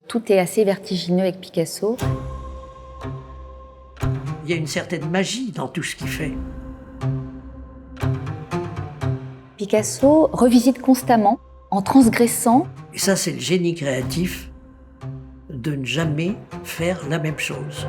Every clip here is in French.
Tout est assez vertigineux avec Picasso. Il y a une certaine magie dans tout ce qu'il fait. Picasso revisite constamment, en transgressant. Et ça, c'est le génie créatif de ne jamais faire la même chose.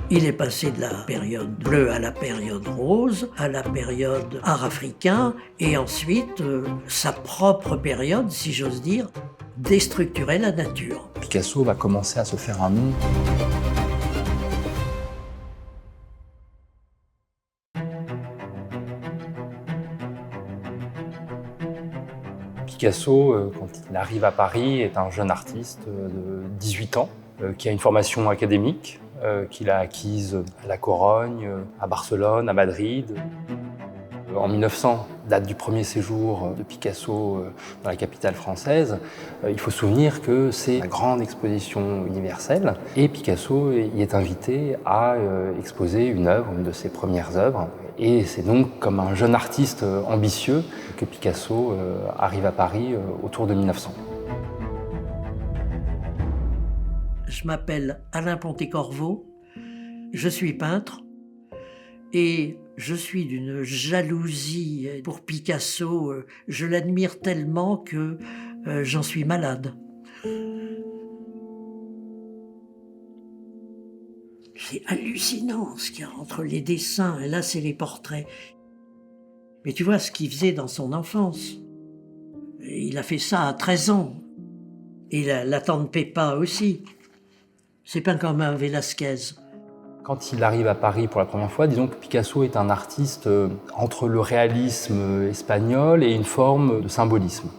Il est passé de la période bleue à la période rose, à la période art africain, et ensuite sa propre période, si j'ose dire, déstructurer la nature. Picasso va commencer à se faire un nom. Picasso, quand il arrive à Paris, est un jeune artiste de 18 ans, qui a une formation académique, qu'il a acquise à La Corogne, à Barcelone, à Madrid. En 1900, date du premier séjour de Picasso dans la capitale française, il faut se souvenir que c'est la grande exposition universelle et Picasso y est invité à exposer une œuvre, une de ses premières œuvres. Et c'est donc comme un jeune artiste ambitieux que Picasso arrive à Paris autour de 1900. Je m'appelle Alain Pontécorvo, je suis peintre et je suis d'une jalousie pour Picasso. Je l'admire tellement que j'en suis malade. C'est hallucinant ce qu'il y a entre les dessins, et là c'est les portraits. Mais tu vois ce qu'il faisait dans son enfance. Il a fait ça à 13 ans. Et la tante Peppa aussi. C'est peint comme un Velázquez. Quand il arrive à Paris pour la première fois, disons que Picasso est un artiste entre le réalisme espagnol et une forme de symbolisme.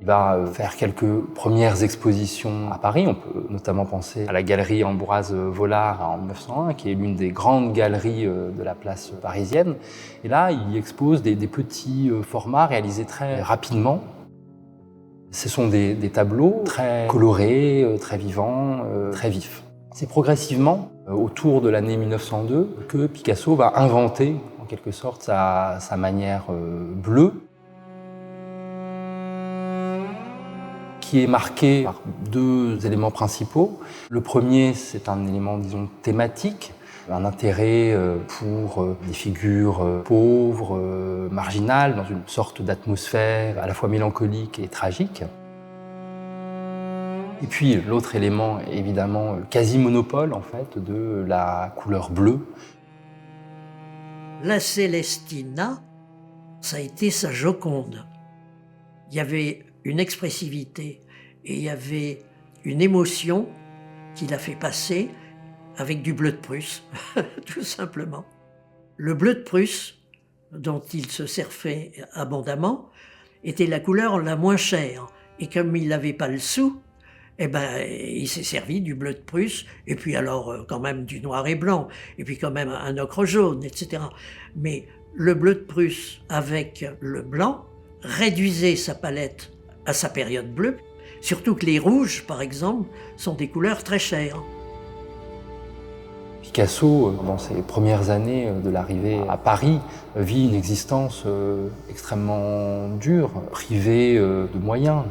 Il va faire quelques premières expositions à Paris. On peut notamment penser à la galerie Ambroise Vollard en 1901, qui est l'une des grandes galeries de la place parisienne. Et là, il expose des petits formats réalisés très rapidement. Ce sont des tableaux très colorés, très vivants, très vifs. C'est progressivement, autour de l'année 1902, que Picasso va inventer, en quelque sorte, sa manière bleue, qui est marquée par deux éléments principaux. Le premier, c'est un élément, disons, thématique, un intérêt pour des figures pauvres, marginales, dans une sorte d'atmosphère à la fois mélancolique et tragique. Et puis l'autre élément, évidemment, quasi monopole en fait, de la couleur bleue. La Célestina, ça a été sa Joconde. Il y avait une expressivité et il y avait une émotion qu'il a fait passer avec du bleu de Prusse, tout simplement. Le bleu de Prusse, dont il se servait abondamment, était la couleur la moins chère. Et comme il n'avait pas le sou, eh ben, il s'est servi du bleu de Prusse, et puis alors quand même du noir et blanc, et puis quand même un ocre jaune, etc. Mais le bleu de Prusse avec le blanc réduisait sa palette à sa période bleue, surtout que les rouges, par exemple, sont des couleurs très chères. Picasso, dans ses premières années de l'arrivée à Paris, vit une existence extrêmement dure, privée de moyens.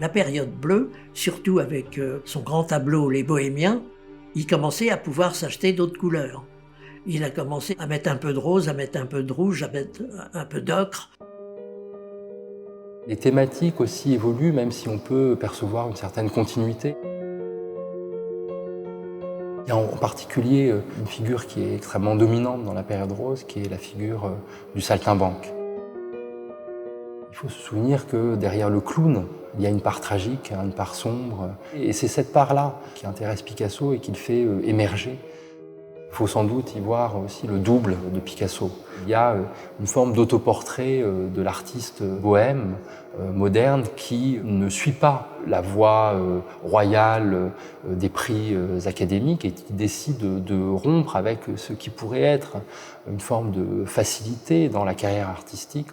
La période bleue, surtout avec son grand tableau Les Bohémiens, il commençait à pouvoir s'acheter d'autres couleurs. Il a commencé à mettre un peu de rose, à mettre un peu de rouge, à mettre un peu d'ocre. Les thématiques aussi évoluent, même si on peut percevoir une certaine continuité. Il y a en particulier une figure qui est extrêmement dominante dans la période rose, qui est la figure du saltimbanque. Il faut se souvenir que derrière le clown, il y a une part tragique, une part sombre. Et c'est cette part-là qui intéresse Picasso et qui le fait émerger. Il faut sans doute y voir aussi le double de Picasso. Il y a une forme d'autoportrait de l'artiste bohème, moderne, qui ne suit pas la voie royale des prix académiques et qui décide de rompre avec ce qui pourrait être une forme de facilité dans la carrière artistique.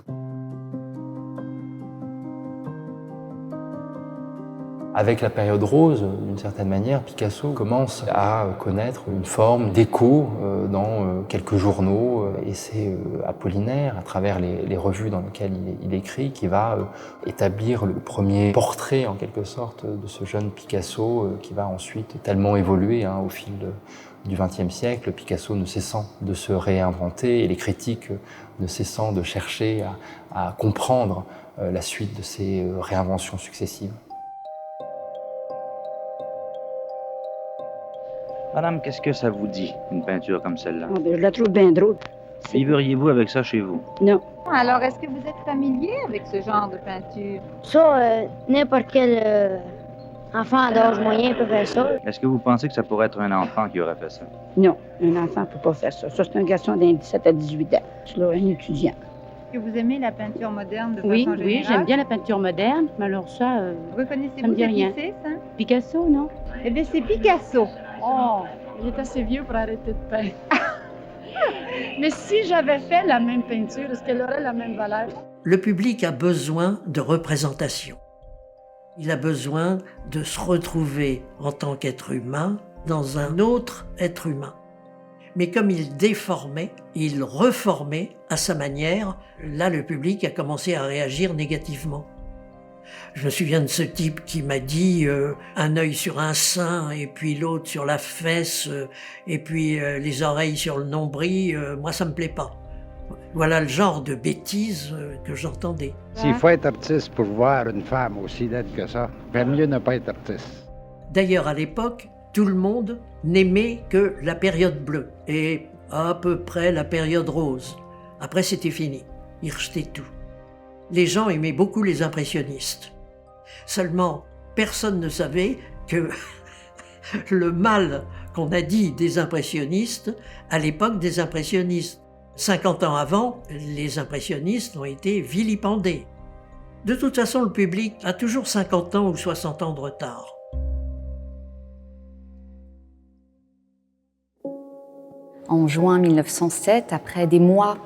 Avec la période rose, d'une certaine manière, Picasso commence à connaître une forme d'écho dans quelques journaux, essais apollinaires, à travers les revues dans lesquelles il écrit, qui va établir le premier portrait, en quelque sorte, de ce jeune Picasso, qui va ensuite tellement évoluer au fil du XXe siècle, Picasso ne cessant de se réinventer et les critiques ne cessant de chercher à comprendre la suite de ces réinventions successives. Madame, qu'est-ce que ça vous dit, une peinture comme celle-là? Ah ben, je la trouve bien drôle. Viveriez-vous avec ça chez vous? Non. Alors, est-ce que vous êtes familier avec ce genre de peinture? Ça, n'importe quel enfant d'âge moyen peut faire ça. Est-ce que vous pensez que ça pourrait être un enfant qui aurait fait ça? Non, un enfant ne peut pas faire ça. Ça, c'est un garçon d'un 17 à 18 ans. C'est là, un étudiant. Est-ce que vous aimez la peinture moderne de Oui, façon générale? oui, j'aime bien la peinture moderne, mais alors ça, ça Reconnaissez-vous me dit ce rien. qui c'est, ça? Picasso, non? Eh bien, c'est Picasso. Oh, il est assez vieux pour arrêter de peindre. Mais si j'avais fait la même peinture, est-ce qu'elle aurait la même valeur? Le public a besoin de représentation. Il a besoin de se retrouver en tant qu'être humain dans un autre être humain. Mais comme il déformait, il reformait à sa manière, là le public a commencé à réagir négativement. Je me souviens de ce type qui m'a dit un œil sur un sein et puis l'autre sur la fesse et puis les oreilles sur le nombril, moi ça me plaît pas. Voilà le genre de bêtises que j'entendais. S'il faut être artiste pour voir une femme aussi laide que ça, vaut mieux ne pas être artiste. D'ailleurs, à l'époque, tout le monde n'aimait que la période bleue et à peu près la période rose. Après, c'était fini. Ils rejetaient tout. Les gens aimaient beaucoup les impressionnistes. Seulement, personne ne savait que le mal qu'on a dit des impressionnistes, à l'époque des impressionnistes. 50 ans avant, les impressionnistes ont été vilipendés. De toute façon, le public a toujours 50 ans ou 60 ans de retard. En juin 1907, après des mois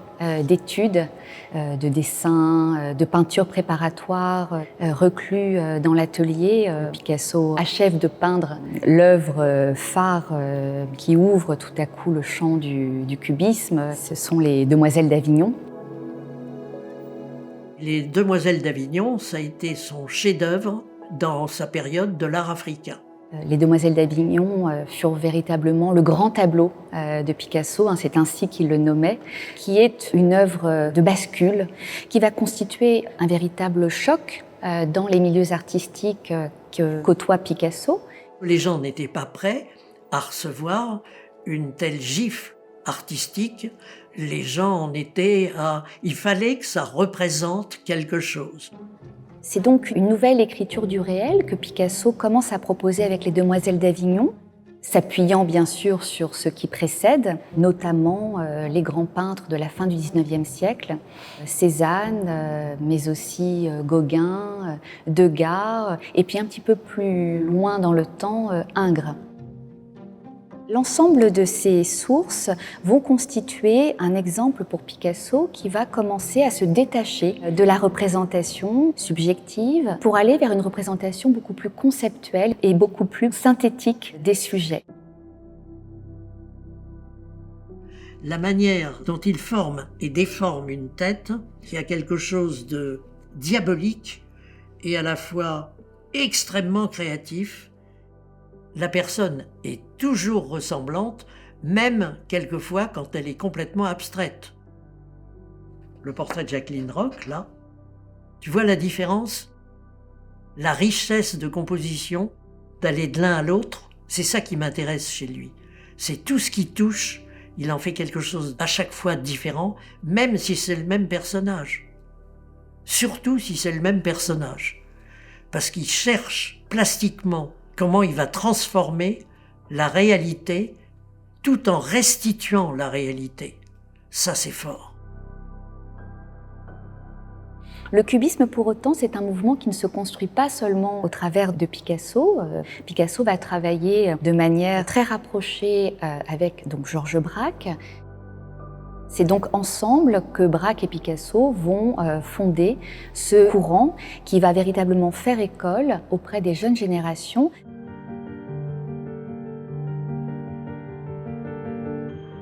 d'études, de dessin, de peinture préparatoire, reclus dans l'atelier, Picasso achève de peindre l'œuvre phare qui ouvre tout à coup le champ du cubisme. Ce sont les Demoiselles d'Avignon. Les Demoiselles d'Avignon, ça a été son chef-d'œuvre dans sa période de l'art africain. Les Demoiselles d'Avignon furent véritablement le grand tableau de Picasso, c'est ainsi qu'il le nommait, qui est une œuvre de bascule qui va constituer un véritable choc dans les milieux artistiques que côtoie Picasso. Les gens n'étaient pas prêts à recevoir une telle gifle artistique. Les gens en étaient à... Il fallait que ça représente quelque chose. C'est donc une nouvelle écriture du réel que Picasso commence à proposer avec les Demoiselles d'Avignon, s'appuyant bien sûr sur ce qui précède, notamment les grands peintres de la fin du XIXe siècle, Cézanne, mais aussi Gauguin, Degas, et puis un petit peu plus loin dans le temps, Ingres. L'ensemble de ces sources vont constituer un exemple pour Picasso qui va commencer à se détacher de la représentation subjective pour aller vers une représentation beaucoup plus conceptuelle et beaucoup plus synthétique des sujets. La manière dont il forme et déforme une tête, qui a quelque chose de diabolique et à la fois extrêmement créatif. La personne est toujours ressemblante, même quelquefois quand elle est complètement abstraite. Le portrait de Jacqueline Roch, là, tu vois la différence? La richesse de composition, d'aller de l'un à l'autre, c'est ça qui m'intéresse chez lui. C'est tout ce qui touche, il en fait quelque chose à chaque fois différent, même si c'est le même personnage. Surtout si c'est le même personnage. Parce qu'il cherche plastiquement comment il va transformer la réalité tout en restituant la réalité. Ça, c'est fort. Le cubisme, pour autant, c'est un mouvement qui ne se construit pas seulement au travers de Picasso. Picasso va travailler de manière très rapprochée avec donc Georges Braque. C'est donc ensemble que Braque et Picasso vont fonder ce courant qui va véritablement faire école auprès des jeunes générations.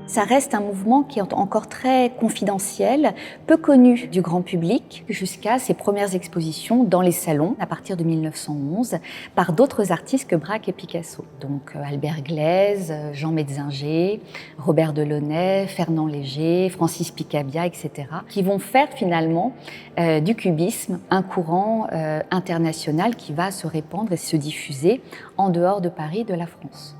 Ça reste un mouvement qui est encore très confidentiel, peu connu du grand public, jusqu'à ses premières expositions dans les salons à partir de 1911 par d'autres artistes que Braque et Picasso. Donc Albert Glaise, Jean Metzinger, Robert Delaunay, Fernand Léger, Francis Picabia, etc. qui vont faire finalement du cubisme un courant international qui va se répandre et se diffuser en dehors de Paris et de la France.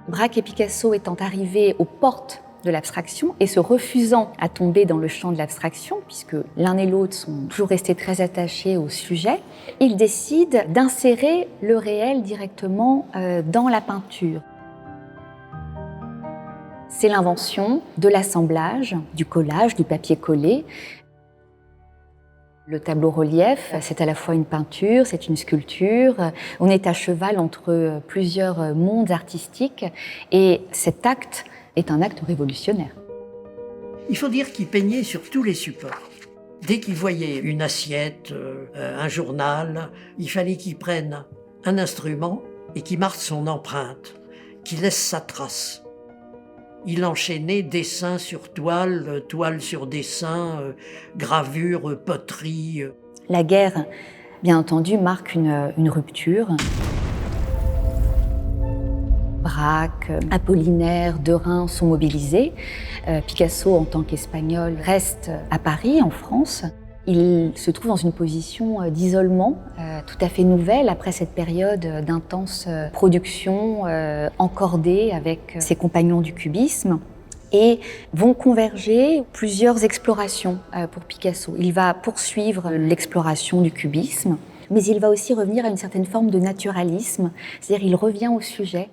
Braque et Picasso étant arrivés aux portes de l'abstraction et se refusant à tomber dans le champ de l'abstraction, puisque l'un et l'autre sont toujours restés très attachés au sujet, ils décident d'insérer le réel directement dans la peinture. C'est l'invention de l'assemblage, du collage, du papier collé. Le tableau-relief, c'est à la fois une peinture, c'est une sculpture. On est à cheval entre plusieurs mondes artistiques et cet acte est un acte révolutionnaire. Il faut dire qu'il peignait sur tous les supports. Dès qu'il voyait une assiette, un journal, il fallait qu'il prenne un instrument et qu'il marque son empreinte, qu'il laisse sa trace. Il enchaînait dessin sur toile, toile sur dessin, gravure, poterie. La guerre, bien entendu, marque une rupture. Braque, Apollinaire, Derain sont mobilisés. Picasso, en tant qu'Espagnol, reste à Paris, en France. Il se trouve dans une position d'isolement tout à fait nouvelle après cette période d'intense production encordée avec ses compagnons du cubisme. Et vont converger plusieurs explorations pour Picasso. Il va poursuivre l'exploration du cubisme, mais il va aussi revenir à une certaine forme de naturalisme, c'est-à-dire il revient au sujet.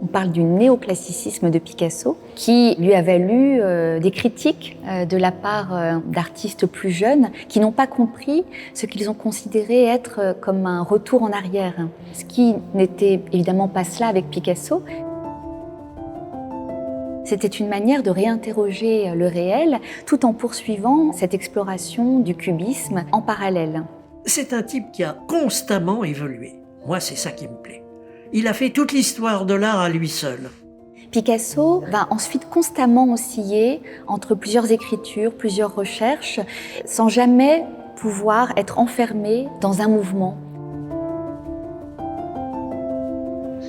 On parle du néoclassicisme de Picasso, qui lui a valu des critiques de la part d'artistes plus jeunes qui n'ont pas compris ce qu'ils ont considéré être comme un retour en arrière. Ce qui n'était évidemment pas cela avec Picasso. C'était une manière de réinterroger le réel tout en poursuivant cette exploration du cubisme en parallèle. C'est un type qui a constamment évolué. Moi, c'est ça qui me plaît. Il a fait toute l'histoire de l'art à lui seul. Picasso va ensuite constamment osciller entre plusieurs écritures, plusieurs recherches, sans jamais pouvoir être enfermé dans un mouvement.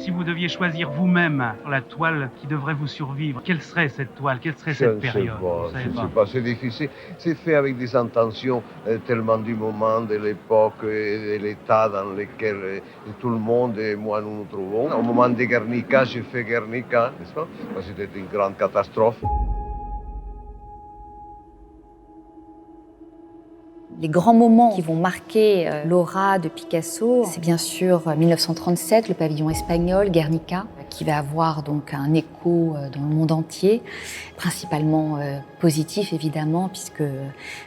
Si vous deviez choisir vous-même la toile qui devrait vous survivre, quelle serait cette toile, quelle serait cette période? Je ne sais pas, c'est difficile. C'est fait avec des intentions tellement du moment, de l'époque et de l'état dans lequel tout le monde et moi nous nous trouvons. Au moment de Guernica, j'ai fait Guernica, n'est-ce pas? C'était une grande catastrophe. Les grands moments qui vont marquer l'aura de Picasso, c'est bien sûr 1937, le pavillon espagnol, Guernica, qui va avoir donc un écho dans le monde entier, principalement positif évidemment, puisque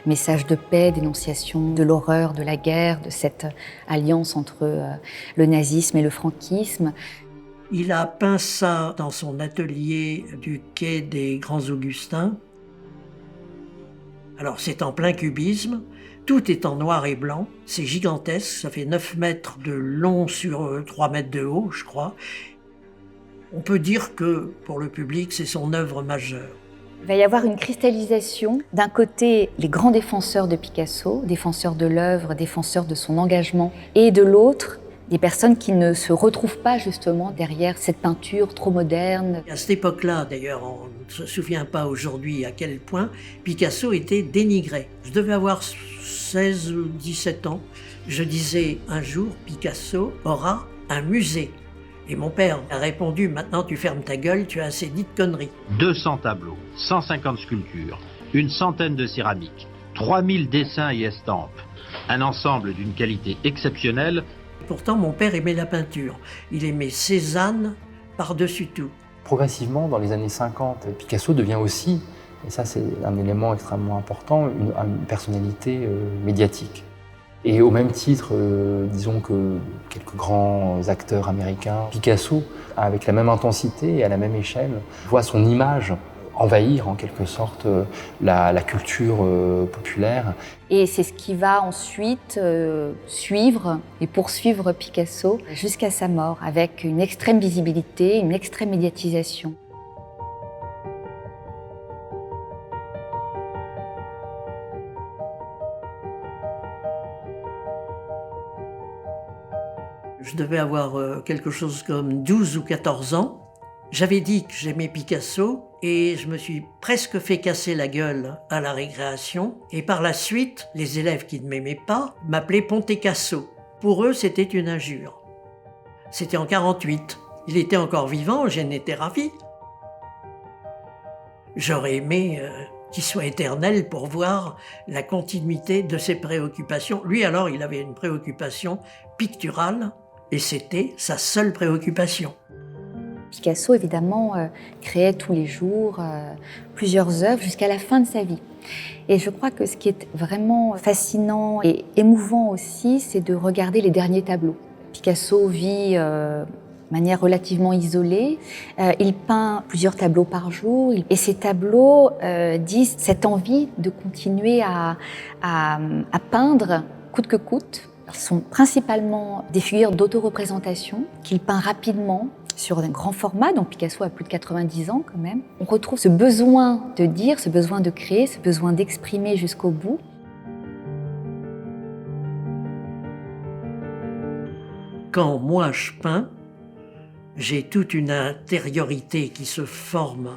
message de paix, dénonciation de l'horreur de la guerre, de cette alliance entre le nazisme et le franquisme. Il a peint ça dans son atelier du quai des Grands Augustins. Alors c'est en plein cubisme. Tout est en noir et blanc, c'est gigantesque, ça fait 9 mètres de long sur 3 mètres de haut, je crois. On peut dire que, pour le public, c'est son œuvre majeure. Il va y avoir une cristallisation, d'un côté les grands défenseurs de Picasso, défenseurs de l'œuvre, défenseurs de son engagement, et de l'autre, des personnes qui ne se retrouvent pas justement derrière cette peinture trop moderne. À cette époque-là, d'ailleurs, on ne se souvient pas aujourd'hui à quel point Picasso était dénigré. Je devais avoir 16 ou 17 ans. Je disais un jour, Picasso aura un musée. Et mon père a répondu, maintenant tu fermes ta gueule, tu as assez dit de conneries. 200 tableaux, 150 sculptures, une centaine de céramiques, 3000 dessins et estampes. Un ensemble d'une qualité exceptionnelle. Pourtant, mon père aimait la peinture. Il aimait Cézanne par-dessus tout. Progressivement, dans les années 50, Picasso devient aussi, et ça c'est un élément extrêmement important, une personnalité médiatique. Et au même titre, disons que quelques grands acteurs américains, Picasso, avec la même intensité et à la même échelle, voit son image envahir en quelque sorte la culture populaire. Et c'est ce qui va ensuite suivre et poursuivre Picasso jusqu'à sa mort, avec une extrême visibilité, une extrême médiatisation. Je devais avoir quelque chose comme 12 ou 14 ans. J'avais dit que j'aimais Picasso et je me suis presque fait casser la gueule à la récréation. Et par la suite, les élèves qui ne m'aimaient pas m'appelaient Pontecasso. Pour eux, c'était une injure. C'était en 48. Il était encore vivant, j'en étais ravi. J'aurais aimé qu'il soit éternel pour voir la continuité de ses préoccupations. Lui, alors, il avait une préoccupation picturale et c'était sa seule préoccupation. Picasso, évidemment, créait tous les jours plusieurs œuvres jusqu'à la fin de sa vie. Et je crois que ce qui est vraiment fascinant et émouvant aussi, c'est de regarder les derniers tableaux. Picasso vit de manière relativement isolée. Il peint plusieurs tableaux par jour. Et ces tableaux disent cette envie de continuer à peindre coûte que coûte. Ce sont principalement des figures d'autoreprésentation qu'il peint rapidement, sur un grand format, donc Picasso a plus de 90 ans quand même. On retrouve ce besoin de dire, ce besoin de créer, ce besoin d'exprimer jusqu'au bout. Quand moi je peins, j'ai toute une intériorité qui se forme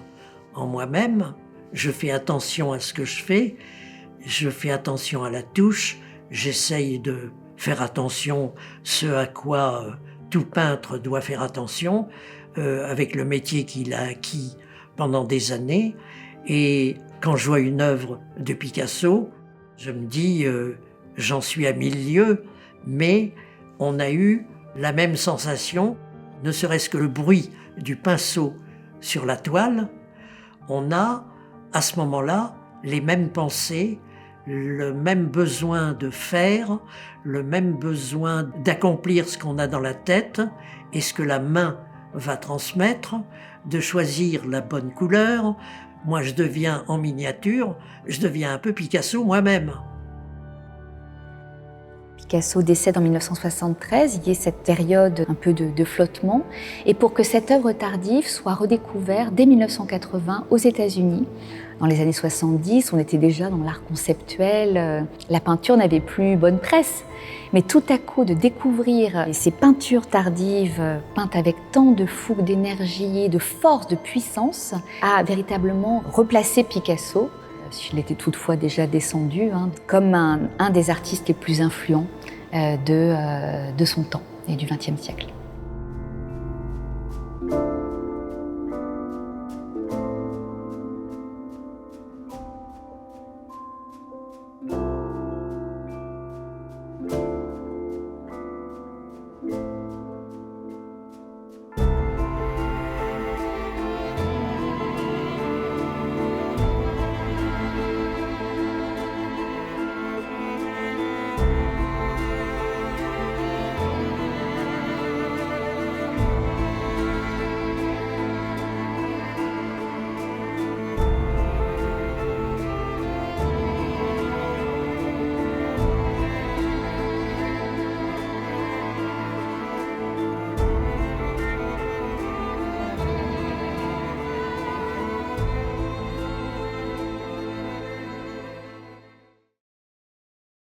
en moi-même. Je fais attention à ce que je fais attention à la touche, j'essaye de faire attention ce à quoi tout peintre doit faire attention avec le métier qu'il a acquis pendant des années. Et quand je vois une œuvre de Picasso, je me dis j'en suis à 1000 lieues, mais on a eu la même sensation, ne serait-ce que le bruit du pinceau sur la toile. On a à ce moment-là les mêmes pensées, le même besoin de faire, le même besoin d'accomplir ce qu'on a dans la tête et ce que la main va transmettre, de choisir la bonne couleur. Moi, je deviens en miniature, je deviens un peu Picasso moi-même. Picasso décède en 1973, il y a cette période un peu de flottement. Et pour que cette œuvre tardive soit redécouverte dès 1980 aux États-Unis, dans les années 70, on était déjà dans l'art conceptuel, la peinture n'avait plus bonne presse. Mais tout à coup, de découvrir ces peintures tardives, peintes avec tant de fougue, d'énergie, de force, de puissance, a véritablement replacé Picasso, s'il était toutefois déjà descendu, comme un des artistes les plus influents de son temps et du XXe siècle.